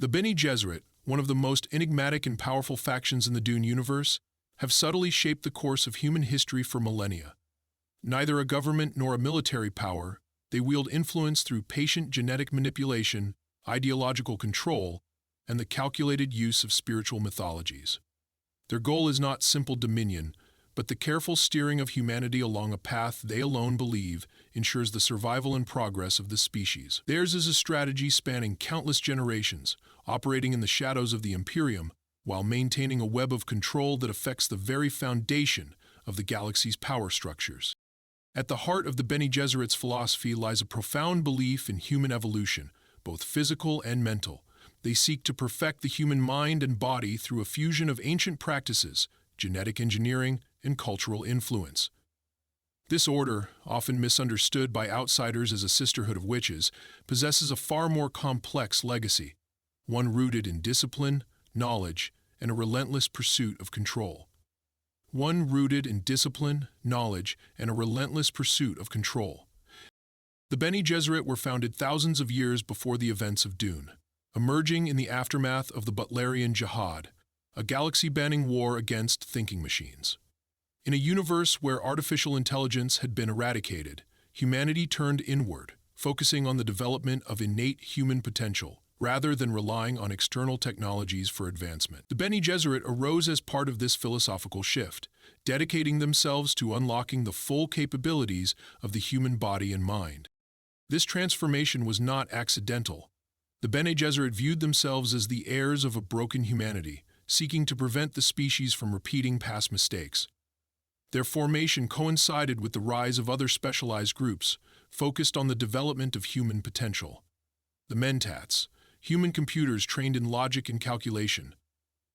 The Bene Gesserit, one of the most enigmatic and powerful factions in the Dune universe, have subtly shaped the course of human history for millennia. Neither a government nor a military power, they wield influence through patient genetic manipulation, ideological control, and the calculated use of spiritual mythologies. Their goal is not simple dominion, but the careful steering of humanity along a path they alone believe ensures the survival and progress of the species. Theirs is a strategy spanning countless generations, operating in the shadows of the Imperium, while maintaining a web of control that affects the very foundation of the galaxy's power structures. At the heart of the Bene Gesserit's philosophy lies a profound belief in human evolution, both physical and mental. They seek to perfect the human mind and body through a fusion of ancient practices, genetic engineering, and cultural influence. This order, often misunderstood by outsiders as a sisterhood of witches, possesses a far more complex legacy, one rooted in discipline, knowledge, and a relentless pursuit of control. One rooted in discipline, knowledge, and a relentless pursuit of control. The Bene Gesserit were founded thousands of years before the events of Dune, emerging in the aftermath of the Butlerian Jihad, a galaxy-banning war against thinking machines. In a universe where artificial intelligence had been eradicated, humanity turned inward, focusing on the development of innate human potential, rather than relying on external technologies for advancement. The Bene Gesserit arose as part of this philosophical shift, dedicating themselves to unlocking the full capabilities of the human body and mind. This transformation was not accidental. The Bene Gesserit viewed themselves as the heirs of a broken humanity, seeking to prevent the species from repeating past mistakes. Their formation coincided with the rise of other specialized groups, focused on the development of human potential. The Mentats, human computers trained in logic and calculation.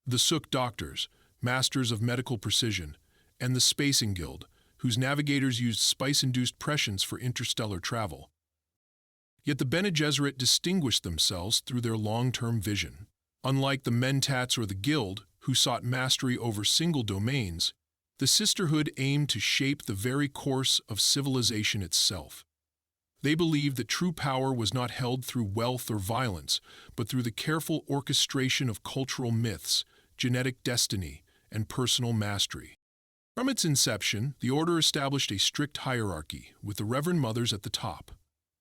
The Suk doctors, masters of medical precision, and the Spacing Guild, whose navigators used spice-induced prescience for interstellar travel. Yet the Bene Gesserit distinguished themselves through their long-term vision. Unlike the Mentats or the Guild, who sought mastery over single domains, the sisterhood aimed to shape the very course of civilization itself. They believed that true power was not held through wealth or violence, but through the careful orchestration of cultural myths, genetic destiny, and personal mastery. From its inception, the order established a strict hierarchy, with the Reverend Mothers at the top.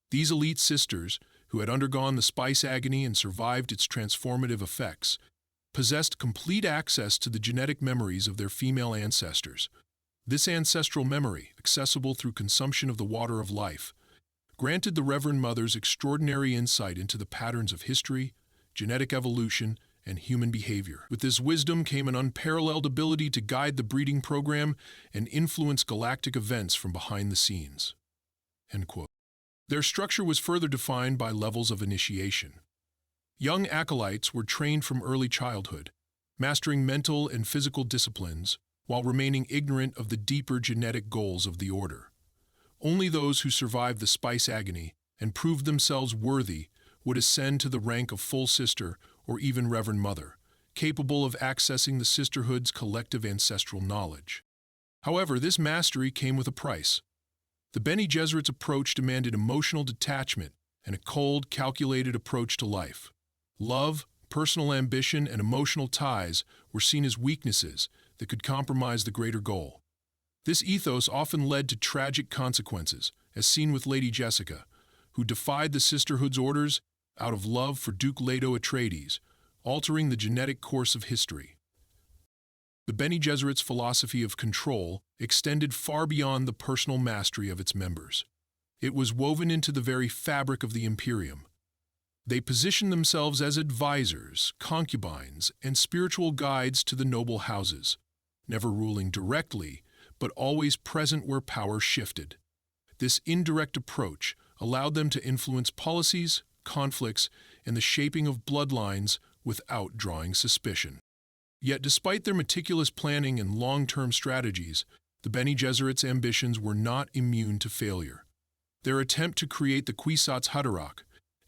These elite sisters, who had undergone the spice agony and survived its transformative effects, possessed complete access to the genetic memories of their female ancestors. This ancestral memory, accessible through consumption of the water of life, granted the Reverend Mothers extraordinary insight into the patterns of history, genetic evolution, and human behavior. With this wisdom came an unparalleled ability to guide the breeding program and influence galactic events from behind the scenes. End quote. Their structure was further defined by levels of initiation. Young acolytes were trained from early childhood, mastering mental and physical disciplines while remaining ignorant of the deeper genetic goals of the order. Only those who survived the spice agony and proved themselves worthy would ascend to the rank of full sister or even Reverend Mother, capable of accessing the sisterhood's collective ancestral knowledge. However, this mastery came with a price. The Bene Gesserit's approach demanded emotional detachment and a cold, calculated approach to life. Love, personal ambition, and emotional ties were seen as weaknesses that could compromise the greater goal. This ethos often led to tragic consequences, as seen with Lady Jessica, who defied the sisterhood's orders out of love for Duke Leto Atreides, altering the genetic course of history. The Bene Gesserit's philosophy of control extended far beyond the personal mastery of its members. It was woven into the very fabric of the Imperium. They positioned themselves as advisors, concubines, and spiritual guides to the noble houses, never ruling directly, but always present where power shifted. This indirect approach allowed them to influence policies, conflicts, and the shaping of bloodlines without drawing suspicion. Yet despite their meticulous planning and long-term strategies, the Bene Gesserit's ambitions were not immune to failure. Their attempt to create the Kwisatz Haderach,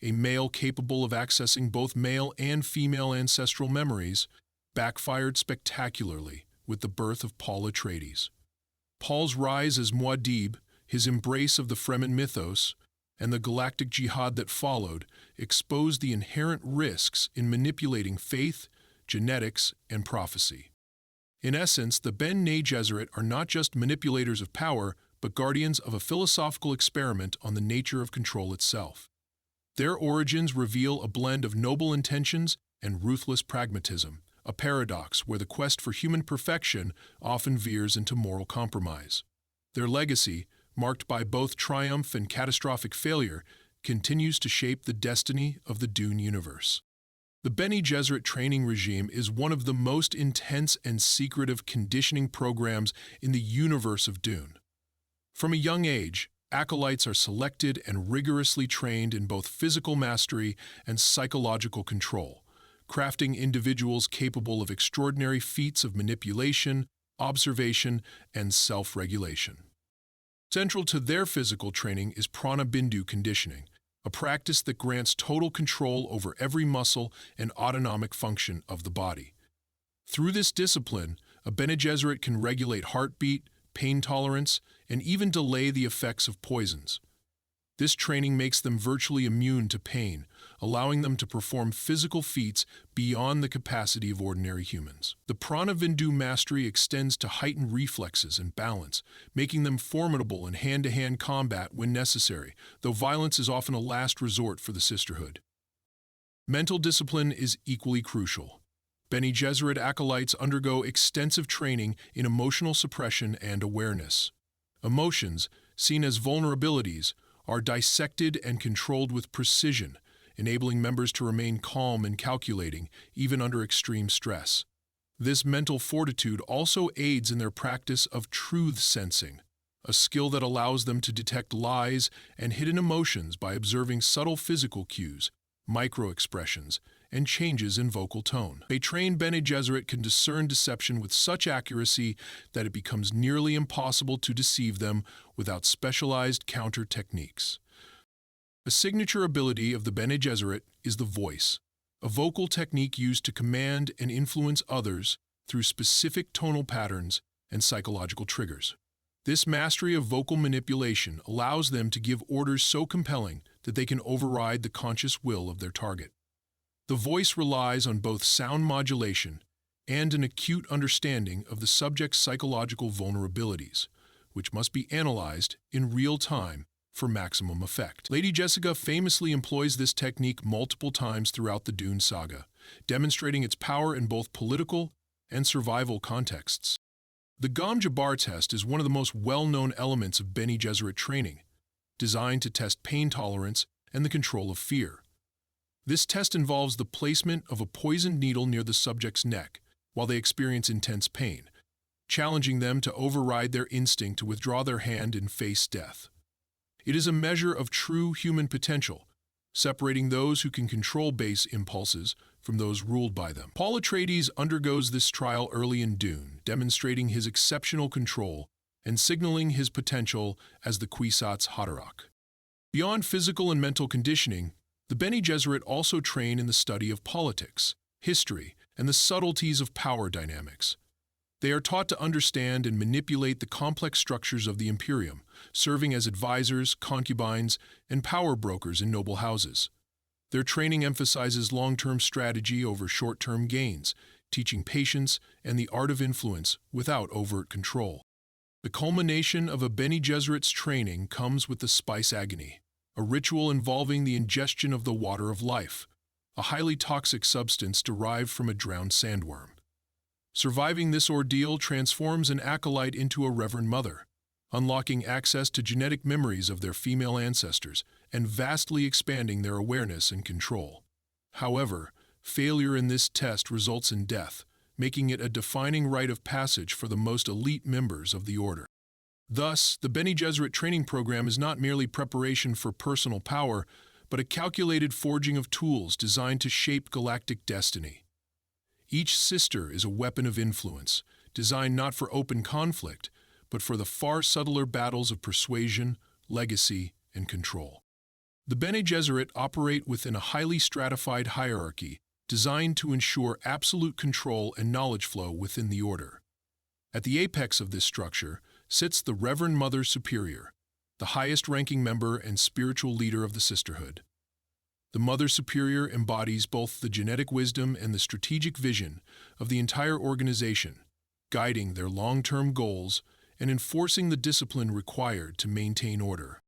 a male capable of accessing both male and female ancestral memories, backfired spectacularly with the birth of Paul Atreides. Paul's rise as Muad'Dib, his embrace of the Fremen mythos, and the galactic jihad that followed exposed the inherent risks in manipulating faith, genetics, and prophecy. In essence, the Bene Gesserit are not just manipulators of power, but guardians of a philosophical experiment on the nature of control itself. Their origins reveal a blend of noble intentions and ruthless pragmatism, a paradox where the quest for human perfection often veers into moral compromise. Their legacy, marked by both triumph and catastrophic failure, continues to shape the destiny of the Dune universe. The Bene Gesserit training regime is one of the most intense and secretive conditioning programs in the universe of Dune. From a young age, acolytes are selected and rigorously trained in both physical mastery and psychological control, crafting individuals capable of extraordinary feats of manipulation, observation, and self-regulation. Central to their physical training is prana bindu conditioning, a practice that grants total control over every muscle and autonomic function of the body. Through this discipline, a Bene Gesserit can regulate heartbeat, pain tolerance, and even delay the effects of poisons. This training makes them virtually immune to pain, allowing them to perform physical feats beyond the capacity of ordinary humans. The prana bindu mastery extends to heightened reflexes and balance, making them formidable in hand-to-hand combat when necessary, though violence is often a last resort for the sisterhood. Mental discipline is equally crucial. Bene Gesserit acolytes undergo extensive training in emotional suppression and awareness. Emotions, seen as vulnerabilities, are dissected and controlled with precision, enabling members to remain calm and calculating, even under extreme stress. This mental fortitude also aids in their practice of truth sensing, a skill that allows them to detect lies and hidden emotions by observing subtle physical cues, micro-expressions, and changes in vocal tone. A trained Bene Gesserit can discern deception with such accuracy that it becomes nearly impossible to deceive them without specialized counter techniques. A signature ability of the Bene Gesserit is the voice, a vocal technique used to command and influence others through specific tonal patterns and psychological triggers. This mastery of vocal manipulation allows them to give orders so compelling that they can override the conscious will of their target. The voice relies on both sound modulation and an acute understanding of the subject's psychological vulnerabilities, which must be analyzed in real time for maximum effect. Lady Jessica famously employs this technique multiple times throughout the Dune saga, demonstrating its power in both political and survival contexts. The Gom Jabbar test is one of the most well-known elements of Bene Gesserit training, designed to test pain tolerance and the control of fear. This test involves the placement of a poisoned needle near the subject's neck while they experience intense pain, challenging them to override their instinct to withdraw their hand and face death. It is a measure of true human potential, separating those who can control base impulses from those ruled by them. Paul Atreides undergoes this trial early in Dune, demonstrating his exceptional control and signaling his potential as the Kwisatz Haderach. Beyond physical and mental conditioning, the Bene Gesserit also train in the study of politics, history, and the subtleties of power dynamics. They are taught to understand and manipulate the complex structures of the Imperium, serving as advisors, concubines, and power brokers in noble houses. Their training emphasizes long-term strategy over short-term gains, teaching patience and the art of influence without overt control. The culmination of a Bene Gesserit's training comes with the Spice Agony, a ritual involving the ingestion of the water of life, a highly toxic substance derived from a drowned sandworm. Surviving this ordeal transforms an acolyte into a Reverend Mother, unlocking access to genetic memories of their female ancestors and vastly expanding their awareness and control. However, failure in this test results in death, making it a defining rite of passage for the most elite members of the Order. Thus, the Bene Gesserit training program is not merely preparation for personal power, but a calculated forging of tools designed to shape galactic destiny. Each sister is a weapon of influence, designed not for open conflict, but for the far subtler battles of persuasion, legacy, and control. The Bene Gesserit operate within a highly stratified hierarchy designed to ensure absolute control and knowledge flow within the Order. At the apex of this structure sits the Reverend Mother Superior, the highest-ranking member and spiritual leader of the sisterhood. The Mother Superior embodies both the genetic wisdom and the strategic vision of the entire organization, guiding their long-term goals and enforcing the discipline required to maintain order.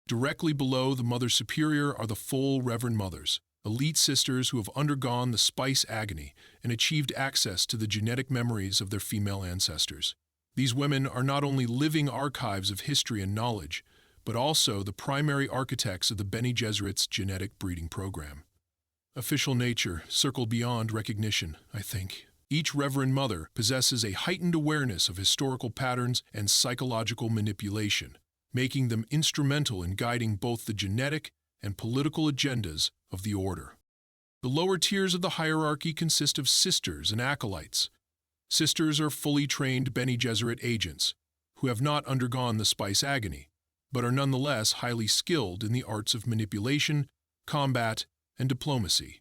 Directly below the Mother Superior are the full Reverend Mothers, elite sisters who have undergone the spice agony and achieved access to the genetic memories of their female ancestors. These women are not only living archives of history and knowledge, but also the primary architects of the Bene Gesserit's genetic breeding program. Official nature circled beyond recognition, I think. Each Reverend Mother possesses a heightened awareness of historical patterns and psychological manipulation, making them instrumental in guiding both the genetic and political agendas of the order. The lower tiers of the hierarchy consist of sisters and acolytes. Sisters are fully trained Bene Gesserit agents who have not undergone the spice agony, but are nonetheless highly skilled in the arts of manipulation, combat, and diplomacy.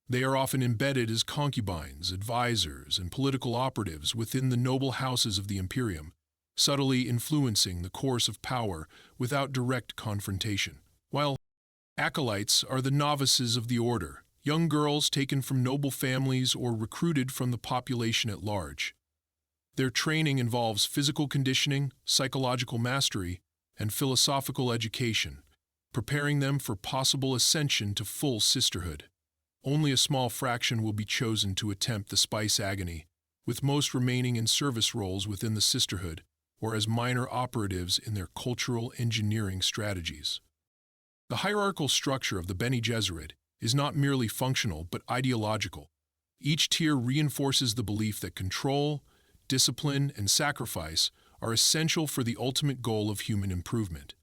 They are often embedded as concubines, advisors, and political operatives within the noble houses of the Imperium, subtly influencing the course of power without direct confrontation. While acolytes are the novices of the order, young girls taken from noble families or recruited from the population at large. Their training involves physical conditioning, psychological mastery, and philosophical education, preparing them for possible ascension to full sisterhood. Only a small fraction will be chosen to attempt the spice agony, with most remaining in service roles within the sisterhood or as minor operatives in their cultural engineering strategies. The hierarchical structure of the Bene Gesserit is not merely functional but ideological. Each tier reinforces the belief that control, discipline, and sacrifice are essential for the ultimate goal of human improvement.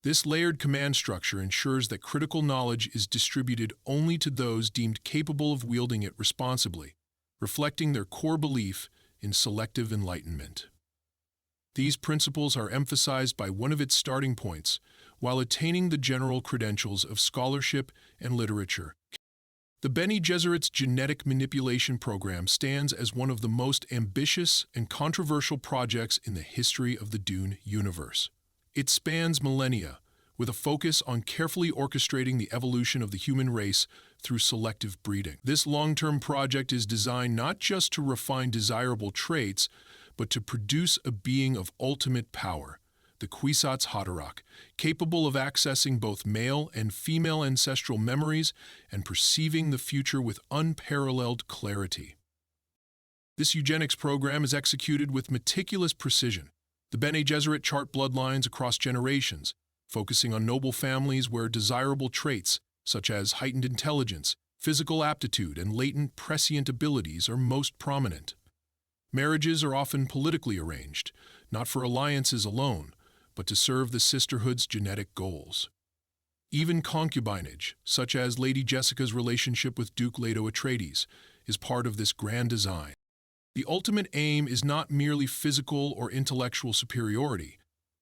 This layered command structure ensures that critical knowledge is distributed only to those deemed capable of wielding it responsibly, reflecting their core belief in selective enlightenment. These principles are emphasized by one of its starting points, while attaining the general credentials of scholarship and literature. The Bene Gesserit's genetic manipulation program stands as one of the most ambitious and controversial projects in the history of the Dune universe. It spans millennia, with a focus on carefully orchestrating the evolution of the human race through selective breeding. This long-term project is designed not just to refine desirable traits, but to produce a being of ultimate power, the Kwisatz Haderach, capable of accessing both male and female ancestral memories and perceiving the future with unparalleled clarity. This eugenics program is executed with meticulous precision. The Bene Gesserit chart bloodlines across generations, focusing on noble families where desirable traits, such as heightened intelligence, physical aptitude, and latent prescient abilities are most prominent. Marriages are often politically arranged, not for alliances alone, but to serve the sisterhood's genetic goals. Even concubinage, such as Lady Jessica's relationship with Duke Leto Atreides, is part of this grand design. The ultimate aim is not merely physical or intellectual superiority,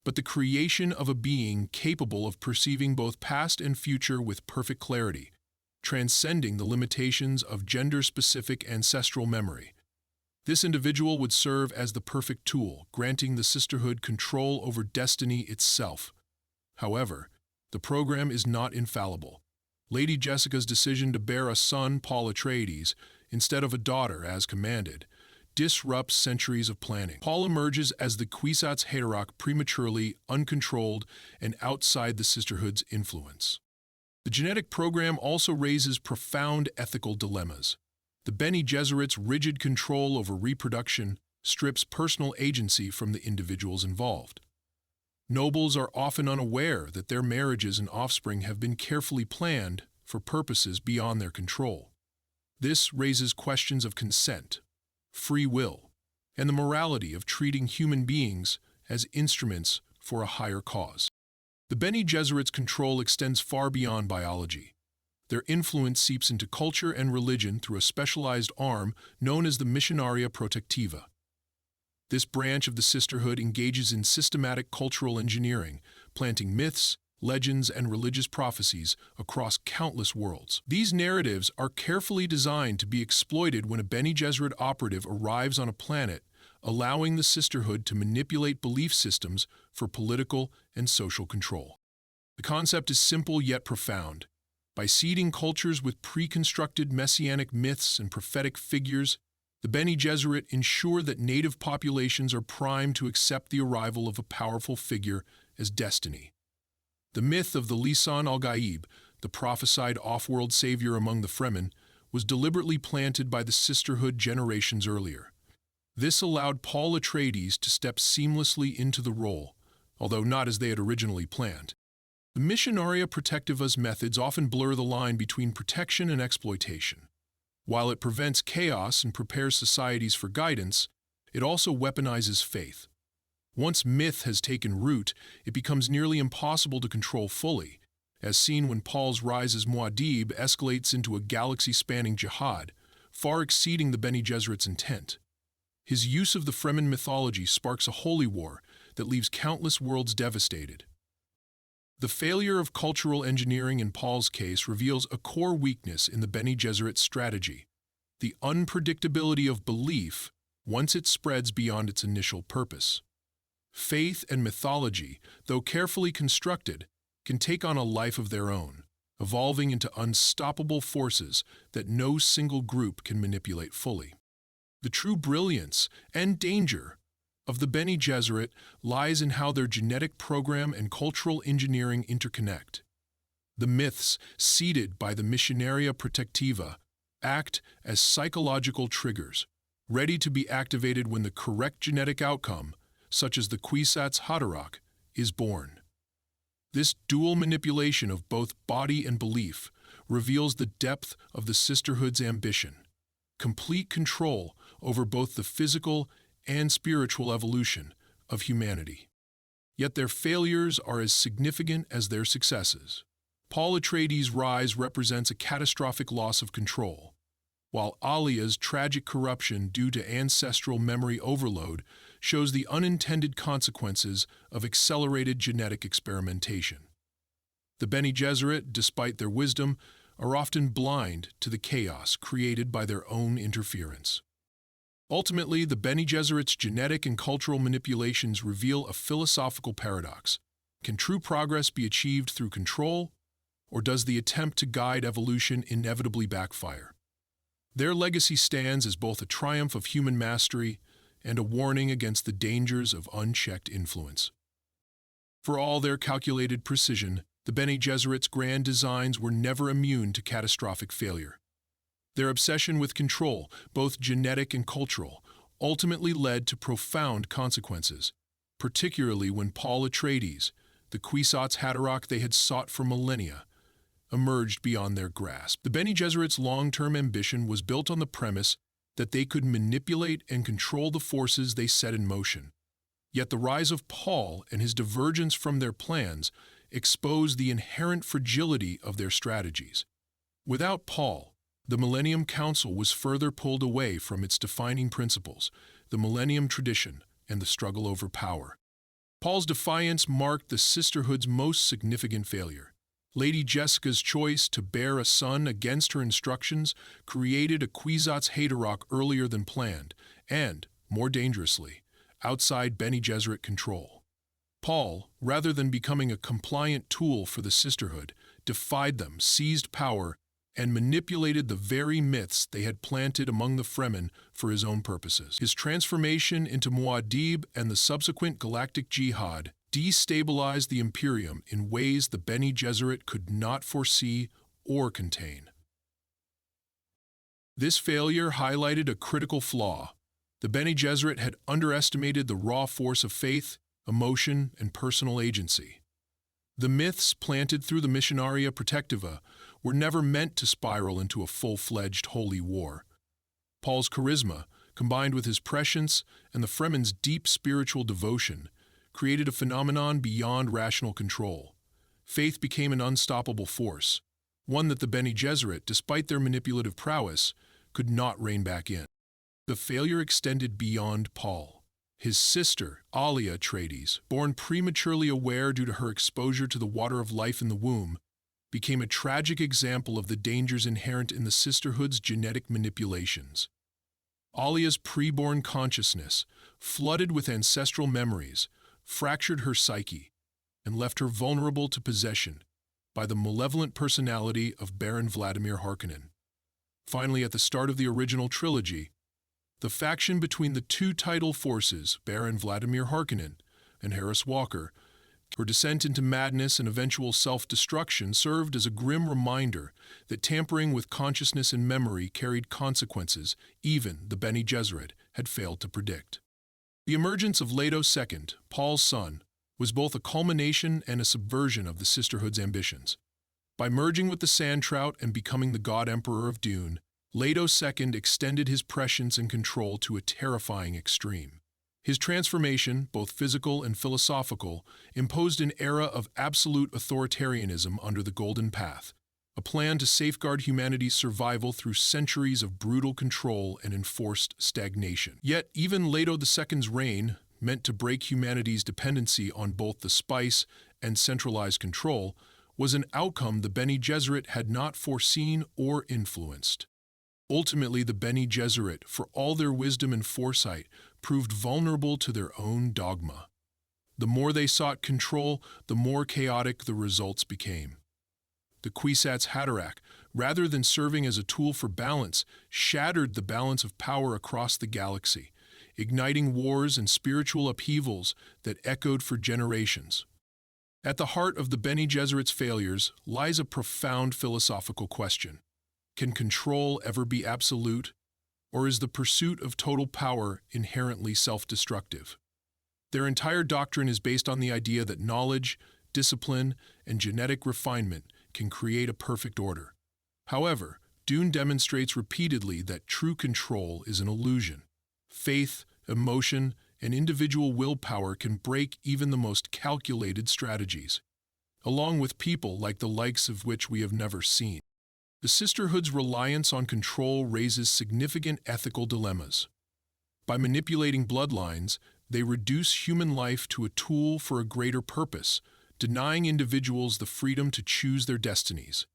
but the creation of a being capable of perceiving both past and future with perfect clarity, transcending the limitations of gender-specific ancestral memory. This individual would serve as the perfect tool, granting the sisterhood control over destiny itself. However, the program is not infallible. Lady Jessica's decision to bear a son, Paul Atreides, instead of a daughter as commanded, disrupts centuries of planning. Paul emerges as the Kwisatz Haderach prematurely, uncontrolled, and outside the sisterhood's influence. The genetic program also raises profound ethical dilemmas. The Bene Gesserit's rigid control over reproduction strips personal agency from the individuals involved. Nobles are often unaware that their marriages and offspring have been carefully planned for purposes beyond their control. This raises questions of consent, free will, and the morality of treating human beings as instruments for a higher cause. The Bene Gesserit's control extends far beyond biology. Their influence seeps into culture and religion through a specialized arm known as the Missionaria Protectiva. This branch of the sisterhood engages in systematic cultural engineering, planting myths, legends, and religious prophecies across countless worlds. These narratives are carefully designed to be exploited when a Bene Gesserit operative arrives on a planet allowing the sisterhood to manipulate belief systems for political and social control. The concept is simple yet profound. By seeding cultures with pre-constructed messianic myths and prophetic figures, the Bene Gesserit ensure that native populations are primed to accept the arrival of a powerful figure as destiny. The myth of the Lisan al-Gaib, the prophesied off-world savior among the Fremen, was deliberately planted by the sisterhood generations earlier. This allowed Paul Atreides to step seamlessly into the role, although not as they had originally planned. The Missionaria Protectiva's methods often blur the line between protection and exploitation. While it prevents chaos and prepares societies for guidance, it also weaponizes faith. Once myth has taken root, it becomes nearly impossible to control fully, as seen when Paul's rise as Muad'Dib escalates into a galaxy-spanning jihad, far exceeding the Bene Gesserit's intent. His use of the Fremen mythology sparks a holy war that leaves countless worlds devastated. The failure of cultural engineering in Paul's case reveals a core weakness in the Bene Gesserit's strategy: the unpredictability of belief once it spreads beyond its initial purpose. Faith and mythology, though carefully constructed, can take on a life of their own, evolving into unstoppable forces that no single group can manipulate fully. The true brilliance and danger of the Bene Gesserit lies in how their genetic program and cultural engineering interconnect. The myths, seeded by the Missionaria Protectiva, act as psychological triggers, ready to be activated when the correct genetic outcome, such as the Kwisatz Haderach, is born. This dual manipulation of both body and belief reveals the depth of the sisterhood's ambition: complete control over both the physical and spiritual evolution of humanity. Yet their failures are as significant as their successes. Paul Atreides' rise represents a catastrophic loss of control, while Alia's tragic corruption due to ancestral memory overload shows the unintended consequences of accelerated genetic experimentation. The Bene Gesserit, despite their wisdom, are often blind to the chaos created by their own interference. Ultimately, the Bene Gesserit's genetic and cultural manipulations reveal a philosophical paradox. Can true progress be achieved through control, or does the attempt to guide evolution inevitably backfire? Their legacy stands as both a triumph of human mastery and a warning against the dangers of unchecked influence. For all their calculated precision, the Bene Gesserit's grand designs were never immune to catastrophic failure. Their obsession with control, both genetic and cultural, ultimately led to profound consequences, particularly when Paul Atreides, the Kwisatz Haderach they had sought for millennia, emerged beyond their grasp. The Bene Gesserit's long-term ambition was built on the premise that they could manipulate and control the forces they set in motion. Yet the rise of Paul and his divergence from their plans exposed the inherent fragility of their strategies. Without Paul, the Millennium Council was further pulled away from its defining principles, the Millennium Tradition, and the struggle over power. Paul's defiance marked the sisterhood's most significant failure. Lady Jessica's choice to bear a son against her instructions created a Kwisatz Haderach earlier than planned and, more dangerously, outside Bene Gesserit control. Paul, rather than becoming a compliant tool for the sisterhood, defied them, seized power, and manipulated the very myths they had planted among the Fremen for his own purposes. His transformation into Muad'Dib and the subsequent galactic jihad destabilized the Imperium in ways the Bene Gesserit could not foresee or contain. This failure highlighted a critical flaw. The Bene Gesserit had underestimated the raw force of faith, emotion, and personal agency. The myths planted through the Missionaria Protectiva were never meant to spiral into a full-fledged holy war. Paul's charisma, combined with his prescience and the Fremen's deep spiritual devotion, created a phenomenon beyond rational control. Faith became an unstoppable force, one that the Bene Gesserit, despite their manipulative prowess, could not rein back in. The failure extended beyond Paul. His sister, Alia Atreides, born prematurely aware due to her exposure to the water of life in the womb, became a tragic example of the dangers inherent in the sisterhood's genetic manipulations. Alia's preborn consciousness, flooded with ancestral memories, fractured her psyche and left her vulnerable to possession by the malevolent personality of Baron Vladimir Harkonnen. Finally, at the start of the original trilogy, the faction between the two tidal forces, Baron Vladimir Harkonnen and Harris Walker, her descent into madness and eventual self-destruction served as a grim reminder that tampering with consciousness and memory carried consequences even the Bene Gesserit had failed to predict. The emergence of Leto II, Paul's son, was both a culmination and a subversion of the Sisterhood's ambitions. By merging with the Sand Trout and becoming the God Emperor of Dune, Leto II extended his prescience and control to a terrifying extreme. His transformation, both physical and philosophical, imposed an era of absolute authoritarianism under the Golden Path, a plan to safeguard humanity's survival through centuries of brutal control and enforced stagnation. Yet, even Leto II's reign, meant to break humanity's dependency on both the spice and centralized control, was an outcome the Bene Gesserit had not foreseen or influenced. Ultimately, the Bene Gesserit, for all their wisdom and foresight, proved vulnerable to their own dogma. The more they sought control, the more chaotic the results became. The Kwisatz Haderach, rather than serving as a tool for balance, shattered the balance of power across the galaxy, igniting wars and spiritual upheavals that echoed for generations. At the heart of the Bene Gesserit's failures lies a profound philosophical question. Can control ever be absolute, or is the pursuit of total power inherently self-destructive? Their entire doctrine is based on the idea that knowledge, discipline, and genetic refinement can create a perfect order. However, Dune demonstrates repeatedly that true control is an illusion. Faith, emotion, and individual willpower can break even the most calculated strategies, along with people like the likes of which we have never seen. The Sisterhood's reliance on control raises significant ethical dilemmas. By manipulating bloodlines, they reduce human life to a tool for a greater purpose, denying individuals the freedom to choose their destinies.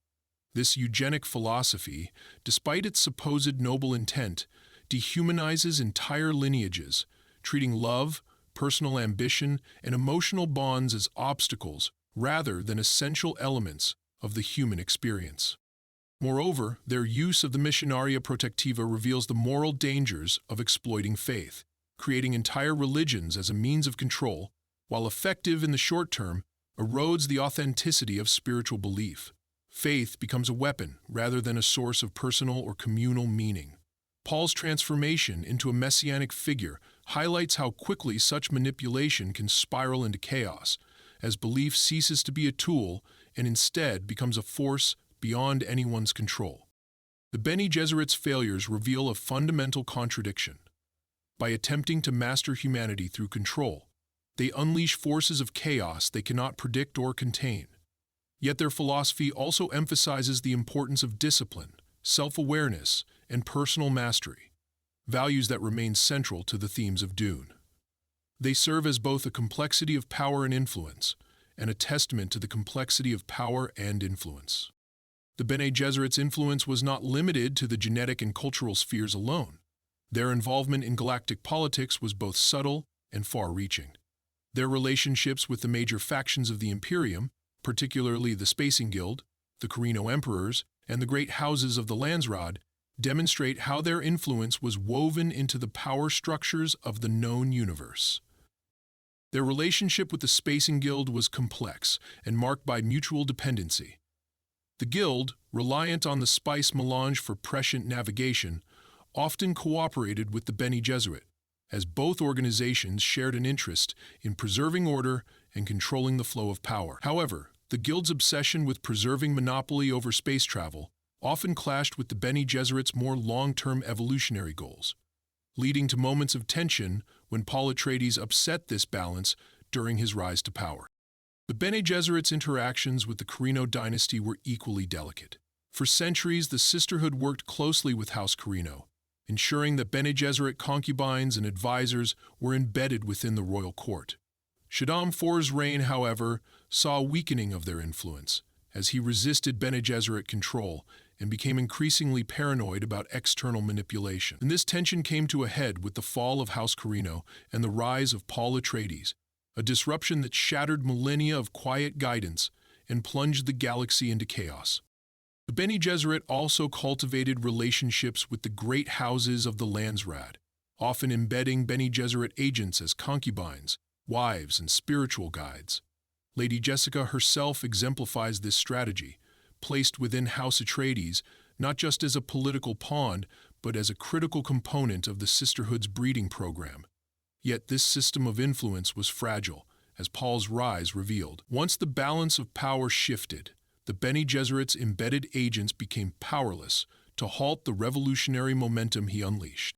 This eugenic philosophy, despite its supposed noble intent, dehumanizes entire lineages, treating love, personal ambition, and emotional bonds as obstacles rather than essential elements of the human experience. Moreover, their use of the Missionaria Protectiva reveals the moral dangers of exploiting faith, creating entire religions as a means of control, while effective in the short term, erodes the authenticity of spiritual belief. Faith becomes a weapon rather than a source of personal or communal meaning. Paul's transformation into a messianic figure highlights how quickly such manipulation can spiral into chaos, as belief ceases to be a tool and instead becomes a force beyond anyone's control. The Bene Gesserit's failures reveal a fundamental contradiction. By attempting to master humanity through control, they unleash forces of chaos they cannot predict or contain. Yet their philosophy also emphasizes the importance of discipline, self-awareness, and personal mastery, values that remain central to the themes of Dune. They serve as both a complexity of power and influence, and a testament to the complexity of power and influence. The Bene Gesserit's influence was not limited to the genetic and cultural spheres alone. Their involvement in galactic politics was both subtle and far-reaching. Their relationships with the major factions of the Imperium, particularly the Spacing Guild, the Carino Emperors, and the great houses of the Landsraad, demonstrate how their influence was woven into the power structures of the known universe. Their relationship with the Spacing Guild was complex and marked by mutual dependency. The Guild, reliant on the spice melange for prescient navigation, often cooperated with the Bene Gesserit, as both organizations shared an interest in preserving order and controlling the flow of power. However, the Guild's obsession with preserving monopoly over space travel often clashed with the Bene Gesserit's more long-term evolutionary goals, leading to moments of tension when Paul Atreides upset this balance during his rise to power. The Bene Gesserit's interactions with the Carino dynasty were equally delicate. For centuries, the Sisterhood worked closely with House Carino, ensuring that Bene Gesserit concubines and advisors were embedded within the royal court. Shaddam IV's reign, however, saw a weakening of their influence, as he resisted Bene Gesserit control and became increasingly paranoid about external manipulation. And this tension came to a head with the fall of House Carino and the rise of Paul Atreides, a disruption that shattered millennia of quiet guidance and plunged the galaxy into chaos. The Bene Gesserit also cultivated relationships with the great houses of the Landsraad, often embedding Bene Gesserit agents as concubines, wives, and spiritual guides. Lady Jessica herself exemplifies this strategy, placed within House Atreides not just as a political pawn, but as a critical component of the sisterhood's breeding program. Yet this system of influence was fragile, as Paul's rise revealed. Once the balance of power shifted, the Bene Gesserit's embedded agents became powerless to halt the revolutionary momentum he unleashed.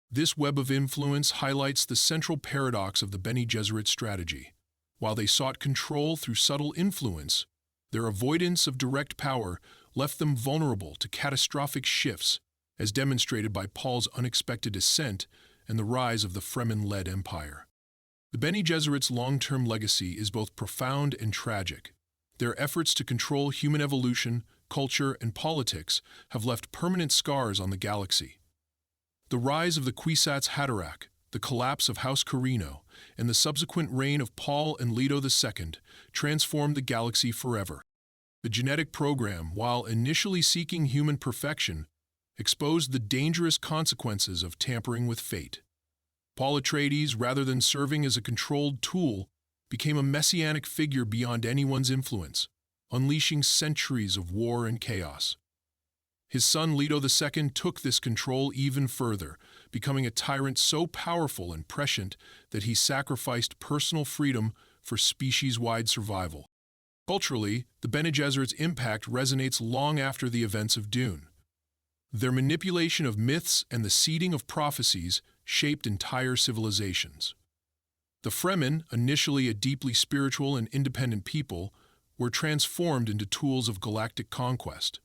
This web of influence highlights the central paradox of the Bene Gesserit strategy. While they sought control through subtle influence, their avoidance of direct power left them vulnerable to catastrophic shifts, as demonstrated by Paul's unexpected ascent and the rise of the Fremen-led empire. The Bene Gesserit's long-term legacy is both profound and tragic. Their efforts to control human evolution, culture, and politics have left permanent scars on the galaxy. The rise of the Kwisatz Haderach, the collapse of House Carino, and the subsequent reign of Paul and Leto II transformed the galaxy forever. The genetic program, while initially seeking human perfection, exposed the dangerous consequences of tampering with fate. Paul Atreides, rather than serving as a controlled tool, became a messianic figure beyond anyone's influence, unleashing centuries of war and chaos. His son Leto II took this control even further, becoming a tyrant so powerful and prescient that he sacrificed personal freedom for species-wide survival. Culturally, the Bene Gesserit's impact resonates long after the events of Dune. Their manipulation of myths and the seeding of prophecies shaped entire civilizations. The Fremen, initially a deeply spiritual and independent people, were transformed into tools of galactic conquest.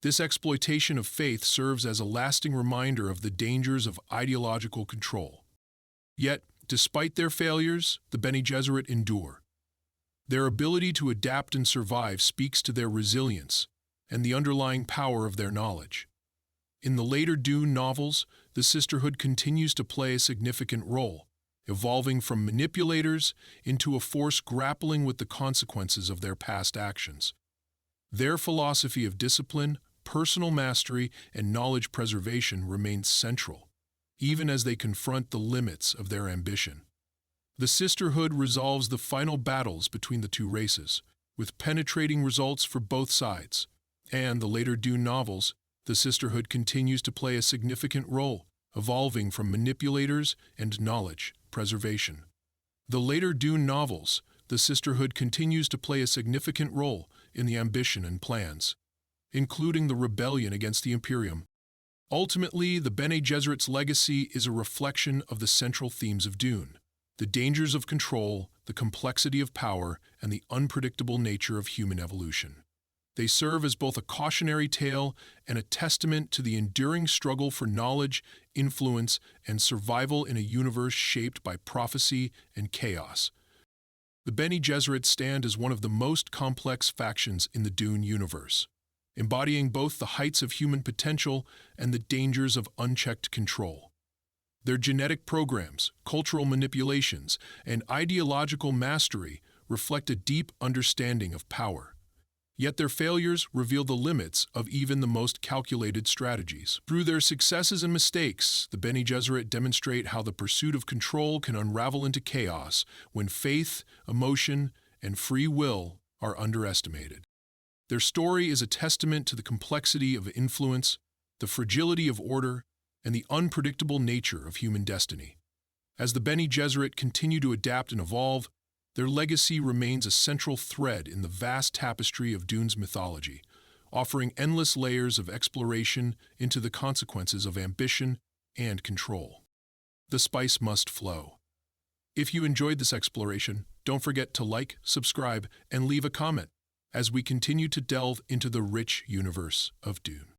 This exploitation of faith serves as a lasting reminder of the dangers of ideological control. Yet, despite their failures, the Bene Gesserit endure. Their ability to adapt and survive speaks to their resilience and the underlying power of their knowledge. In the later Dune novels, the sisterhood continues to play a significant role, evolving from manipulators into a force grappling with the consequences of their past actions. Their philosophy of discipline, personal mastery, and knowledge preservation remains central, even as they confront the limits of their ambition. The sisterhood resolves the final battles between the two races, with penetrating results for both sides. And the later Dune novels, the sisterhood continues to play a significant role, evolving from manipulators and knowledge preservation. The later Dune novels, the sisterhood continues to play a significant role in the ambition and plans, including the rebellion against the Imperium. Ultimately, the Bene Gesserit's legacy is a reflection of the central themes of Dune: the dangers of control, the complexity of power, and the unpredictable nature of human evolution. They serve as both a cautionary tale and a testament to the enduring struggle for knowledge, influence, and survival in a universe shaped by prophecy and chaos. The Bene Gesserit stand as one of the most complex factions in the Dune universe, embodying both the heights of human potential and the dangers of unchecked control. Their genetic programs, cultural manipulations, and ideological mastery reflect a deep understanding of power. Yet their failures reveal the limits of even the most calculated strategies. Through their successes and mistakes, the Bene Gesserit demonstrate how the pursuit of control can unravel into chaos when faith, emotion, and free will are underestimated. Their story is a testament to the complexity of influence, the fragility of order, and the unpredictable nature of human destiny. As the Bene Gesserit continue to adapt and evolve, their legacy remains a central thread in the vast tapestry of Dune's mythology, offering endless layers of exploration into the consequences of ambition and control. The spice must flow. If you enjoyed this exploration, don't forget to like, subscribe, and leave a comment as we continue to delve into the rich universe of Dune.